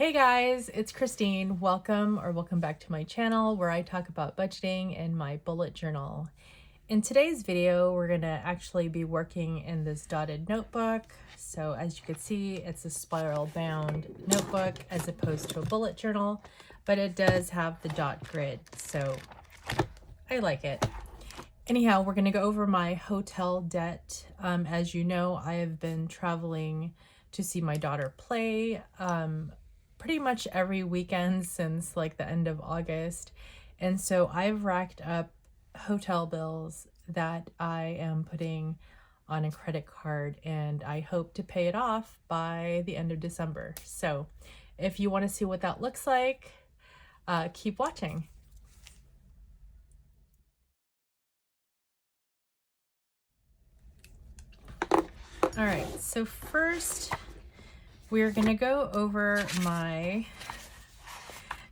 Hey guys, it's Christine. Welcome back to my channel where I talk about budgeting in my bullet journal. In today's video, we're gonna actually be working in this dotted notebook. So as you can see, it's a spiral bound notebook as opposed to a bullet journal, but it does have the dot grid, so I like it. Anyhow, we're gonna go over my hotel debt. As you know, I have been traveling to see my daughter play pretty much every weekend since like the end of August. And so I've racked up hotel bills that I am putting on a credit card, and I hope to pay it off by the end of December. So if you want to see what that looks like, keep watching. All right, so first we're gonna go over my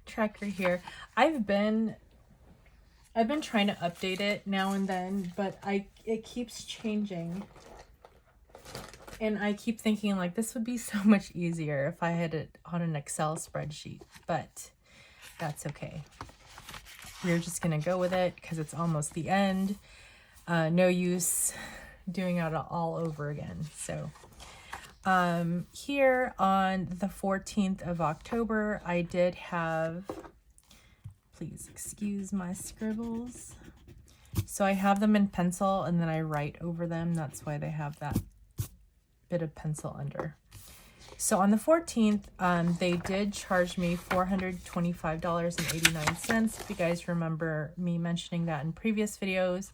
tracker here. I've been trying to update it now and then, but it keeps changing. And I keep thinking like this would be so much easier if I had it on an Excel spreadsheet, but that's okay. We're just gonna go with it because it's almost the end. No use doing it all over again. So here on the 14th of October, I did have, please excuse my scribbles. So I have them in pencil and then I write over them. That's why they have that bit of pencil under. So on the 14th, they did charge me $425.89. If you guys remember me mentioning that in previous videos,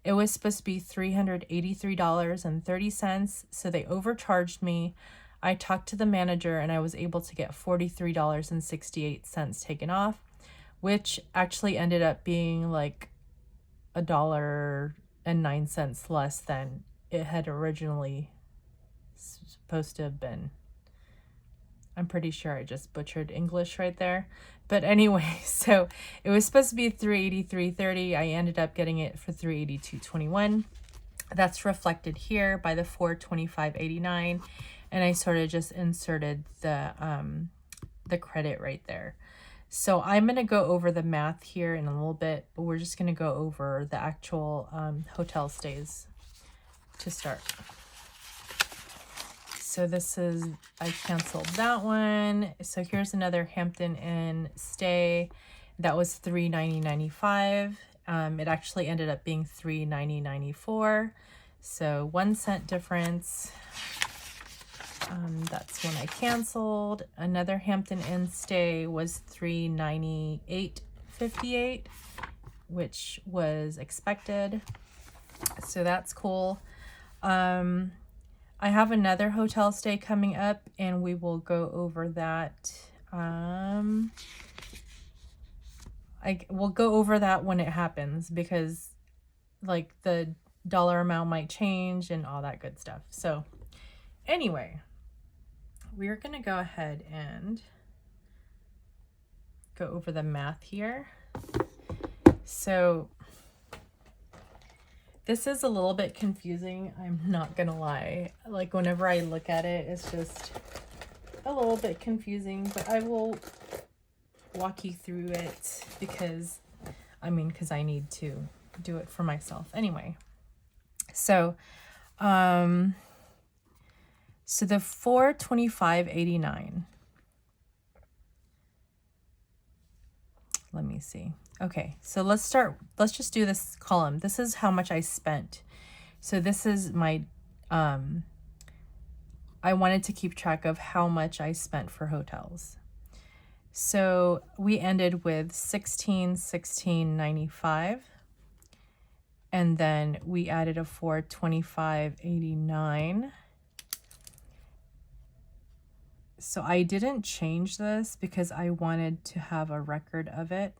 it was supposed to be $383.30. So they overcharged me. I talked to the manager and I was able to get $43.68 taken off, which actually ended up being like $1.09 less than it had originally supposed to have been. I'm pretty sure I just butchered English right there. But anyway, so it was supposed to be $383.30. I ended up getting it for $382.21. That's reflected here by the $425.89. And I sort of just inserted the credit right there. So I'm going to go over the math here in a little bit, but we're just going to go over the actual hotel stays to start. So this is, I canceled that one. So here's another Hampton Inn stay. That was $390.95. It actually ended up being $390.94. So 1 cent difference. That's when I canceled. Another Hampton Inn stay was $398.58, which was expected. So that's cool. I have another hotel stay coming up and we will go over that. We'll go over that when it happens because like the dollar amount might change and all that good stuff. So anyway, we're going to go ahead and go over the math here. So this is a little bit confusing, I'm not gonna lie. Like whenever I look at it, it's just a little bit confusing, but I will walk you through it because I need to do it for myself anyway. So, the $425.89. Let me see. Okay, so let's just do this column. This is how much I spent. So this is my, I wanted to keep track of how much I spent for hotels. So we ended with $1616.95. And then we added a $425.89. So I didn't change this because I wanted to have a record of it.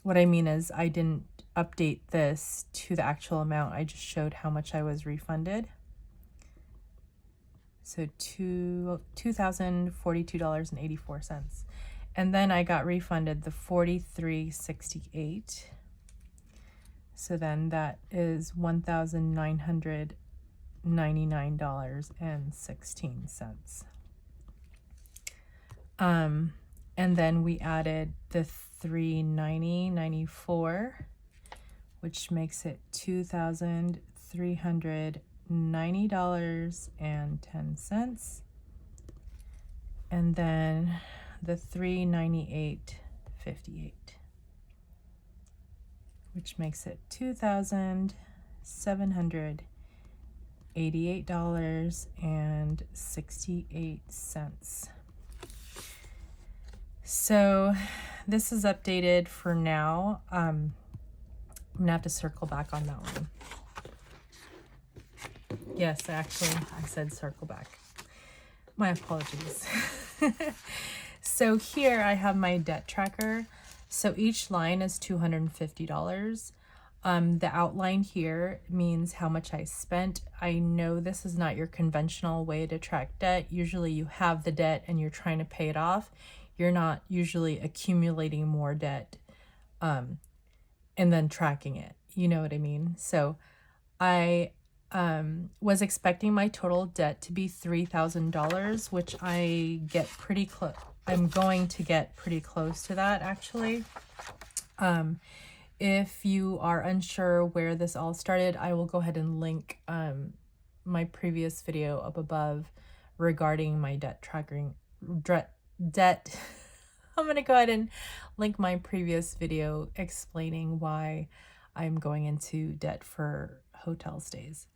What I mean is I didn't update this to the actual amount. I just showed how much I was refunded. So $2,042.84. And then I got refunded the $43.68. So then that is $1,999.16. And then we added the $390.94, which makes it $2,390.10. And then the $398.58, which makes it $2,788.68. So this is updated for now. I'm gonna have to circle back on that one. Yes, actually, I said circle back. My apologies. So here I have my debt tracker. So each line is $250. The outline here means how much I spent. I know this is not your conventional way to track debt. Usually you have the debt and you're trying to pay it off. You're not usually accumulating more debt and then tracking it. You know what I mean? So I was expecting my total debt to be $3,000, which I get pretty close. I'm going to get pretty close to that, actually. If you are unsure where this all started, I will go ahead and link my previous video up above regarding my debt tracking. Debt. I'm going to go ahead and link my previous video explaining why I'm going into debt for hotel stays.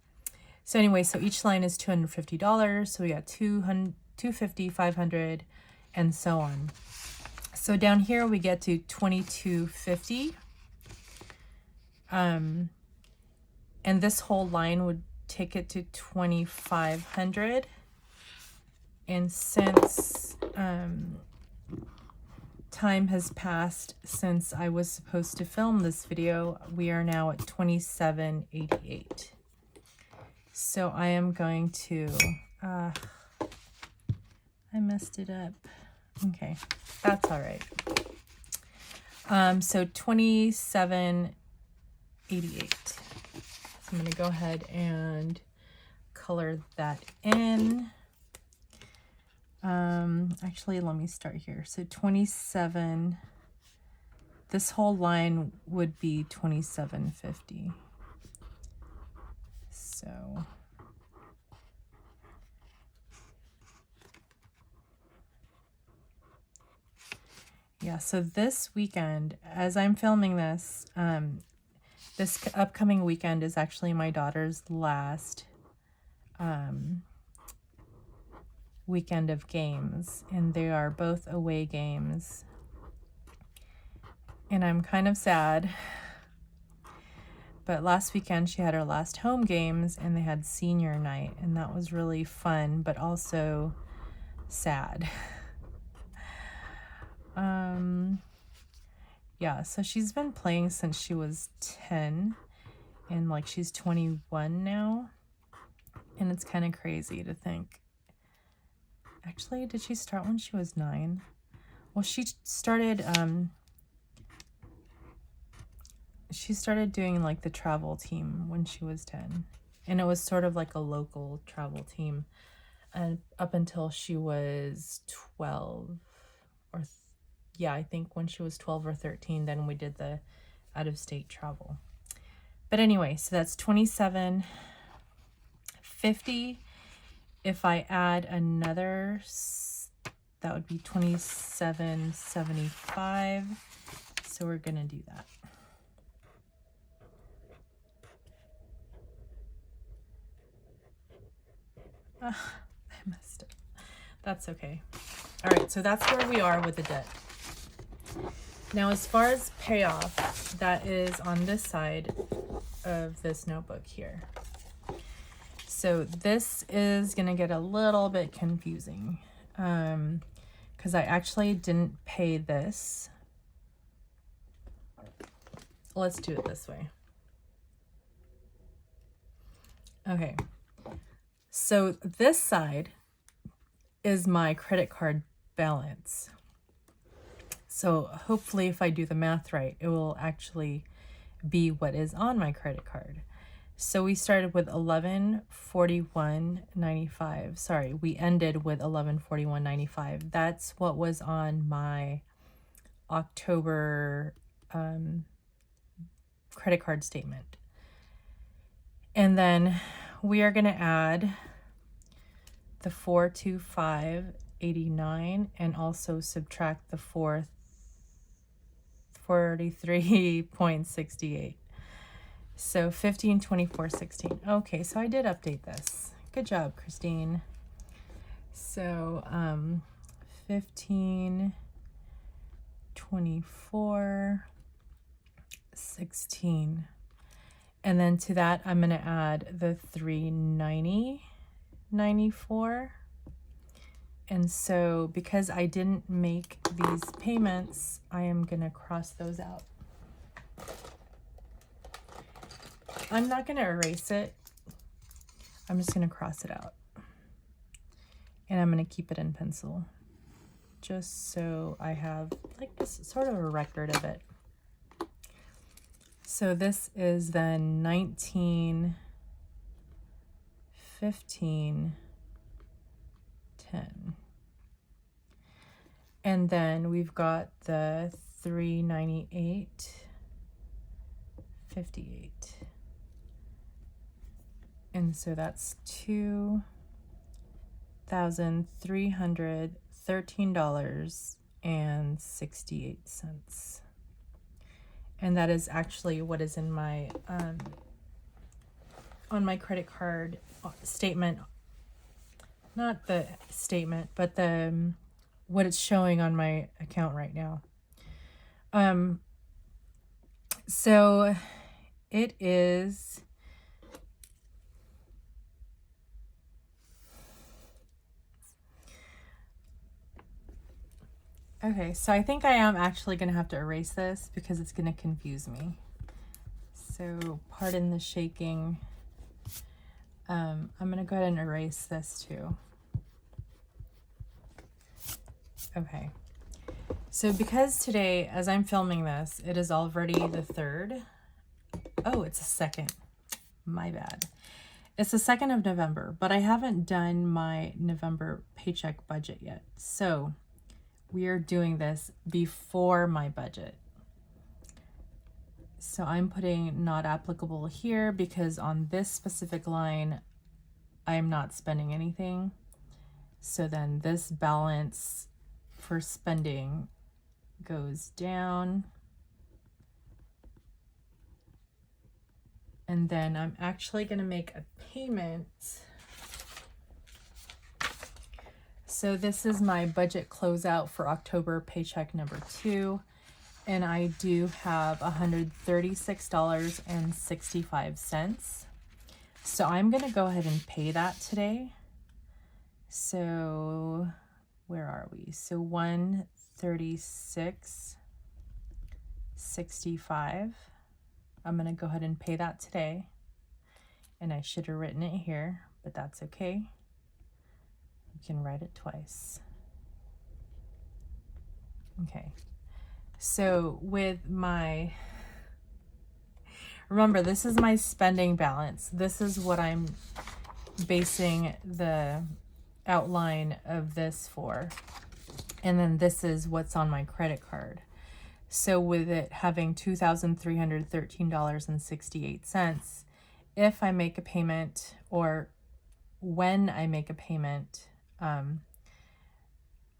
So anyway, so each line is $250. So we got $250, $500, and so on. So down here we get to $22.50. And this whole line would take it to $2,500. And since time has passed since I was supposed to film this video, we are now at $27.88. So I am going to, I messed it up. Okay, that's all right. So $27.88. So I'm going to go ahead and color that in. Actually, let me start here. So 27, this whole line would be $27.50. So yeah, so this weekend, as I'm filming this, this upcoming weekend is actually my daughter's last weekend of games, and they are both away games, and I'm kind of sad. But last weekend she had her last home games and they had senior night, and that was really fun but also sad. Yeah, so she's been playing since she was 10, and like she's 21 now, and it's kind of crazy to think. Actually, did she start when she was 9? Well, she started doing like the travel team when she was 10, and it was sort of like a local travel team, and up until she was 12, or yeah, I think when she was 12 or 13, then we did the out-of-state travel. But anyway, so that's $27.50. If I add another, that would be $27.75. So we're gonna do that. I messed up. That's okay. All right, so that's where we are with the debt. Now, as far as payoff, that is on this side of this notebook here. So this is gonna get a little bit confusing because I actually didn't pay this. Let's do it this way. Okay. So this side is my credit card balance. So hopefully if I do the math right, it will actually be what is on my credit card. So we started with 1141.95. Sorry, we ended with 1141.95. That's what was on my October credit card statement. And then we are going to add the 425.89 and also subtract the 443.68. So 1524.16. Okay, so I did update this. Good job, Kristine. So 1524.16. And then to that I'm going to add the 390.94. And so because I didn't make these payments, I am going to cross those out. I'm not going to erase it. I'm just going to cross it out. And I'm going to keep it in pencil, just so I have like this sort of a record of it. So this is then 19, 15, 10. And then we've got the 398.58. And so that's $2,313.68. And that is actually what is in my on my credit card statement. Not the statement, but the what it's showing on my account right now. So it is okay, so I think I am actually going to have to erase this because it's going to confuse me. So pardon the shaking. I'm going to go ahead and erase this too. Okay. So because today, as I'm filming this, it is already the 3rd. Oh, it's the 2nd. My bad. It's the 2nd of November, but I haven't done my November paycheck budget yet. So we are doing this before my budget. So I'm putting not applicable here because on this specific line, I am not spending anything. So then this balance for spending goes down. And then I'm actually going to make a payment. So this is my budget closeout for October paycheck number 2. And I do have $136.65. So I'm going to go ahead and pay that today. So where are we? So $136.65. I'm going to go ahead and pay that today. And I should have written it here, but that's okay. We can write it twice. Okay. So with my, remember, this is my spending balance. This is what I'm basing the outline of this for. And then this is what's on my credit card. So with it having $2,313.68, if I make a payment or when I make a payment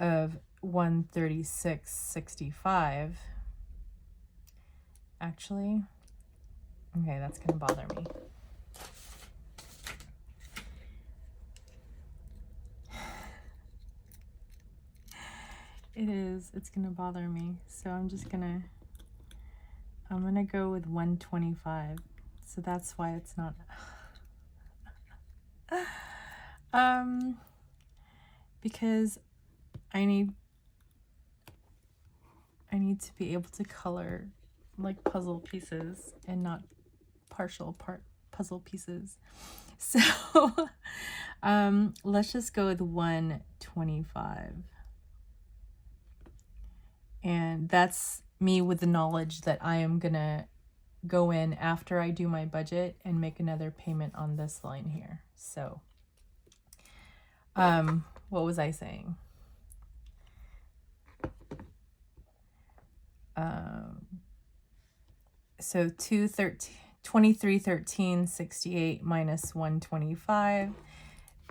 of $136.65, actually, okay, that's going to bother me. It's going to bother me. So I'm going to go with 125. So that's why it's not, because I need to be able to color like puzzle pieces and not partial puzzle pieces. So, let's just go with 125. And that's me with the knowledge that I am gonna go in after I do my budget and make another payment on this line here. So, what was I saying? So 2313.68 minus 125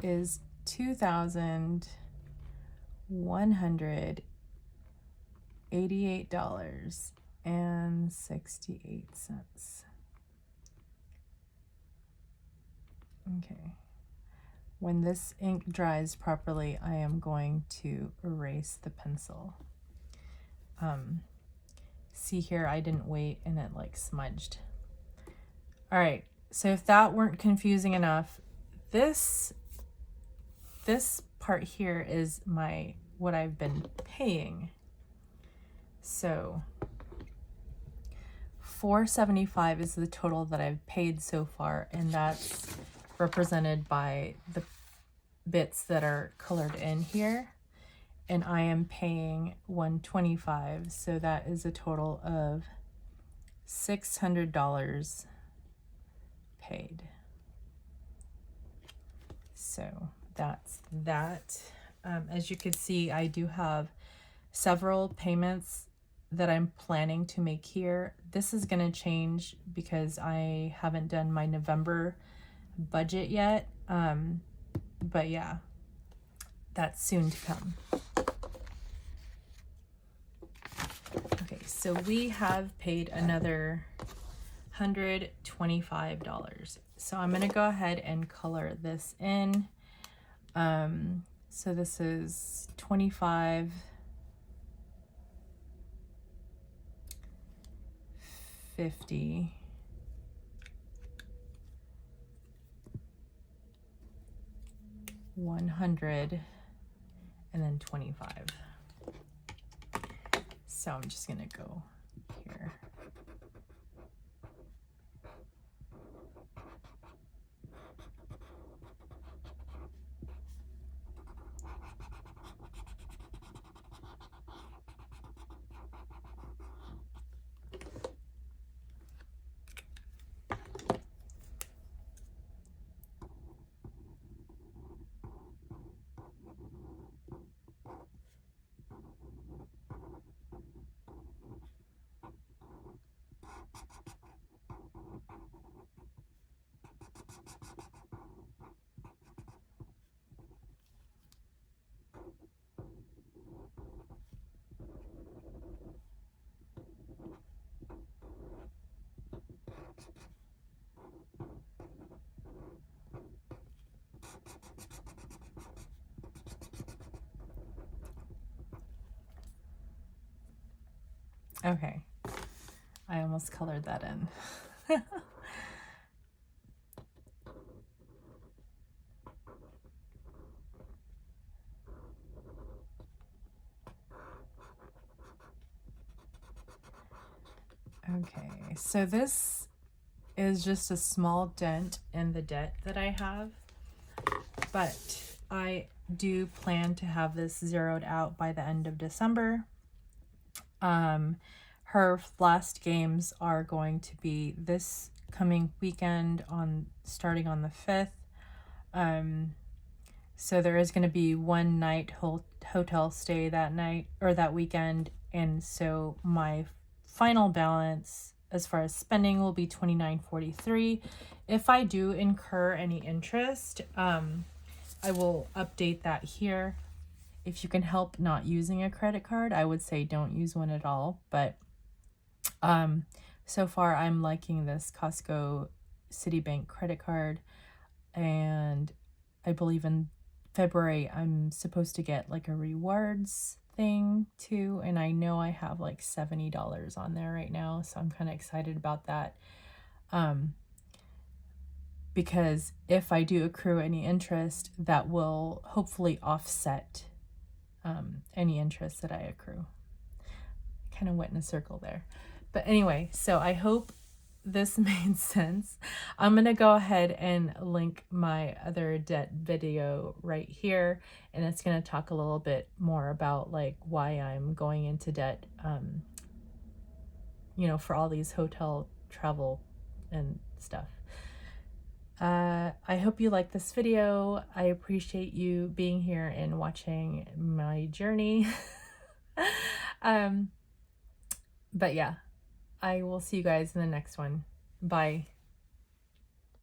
is $2,188.68. Okay. When this ink dries properly, I am going to erase the pencil. See here, I didn't wait and it like smudged. All right, so if that weren't confusing enough, this part here is what I've been paying. So $475 is the total that I've paid so far, and that's represented by the bits that are colored in here. And I am paying $125, so that is a total of $600 paid. So that's that. As you can see, I do have several payments that I'm planning to make here. This is going to change because I haven't done my November budget yet. But yeah, that's soon to come. Okay, so we have paid another $125. So I'm going to go ahead and color this in. So this is 25, 50, 100, and then 25. So I'm just gonna go here. Okay, I almost colored that in. Okay, so this is just a small dent in the debt that I have, but I do plan to have this zeroed out by the end of December. Her last games are going to be this coming weekend starting on the 5th. So there is going to be one night hotel stay that night or that weekend, and so my final balance as far as spending will be $29.43. If I do incur any interest, I will update that here. If you can help not using a credit card, I would say don't use one at all. But so far I'm liking this Costco Citibank credit card, and I believe in February I'm supposed to get like a rewards thing too, and I know I have like $70 on there right now, so I'm kind of excited about that. Because if I do accrue any interest, that will hopefully offset any interest that I accrue. Kind of went in a circle there. But anyway, so I hope this made sense. I'm going to go ahead and link my other debt video right here, and it's going to talk a little bit more about like why I'm going into debt, you know, for all these hotel travel and stuff. I hope you like this video. I appreciate you being here and watching my journey. But yeah, I will see you guys in the next one. Bye.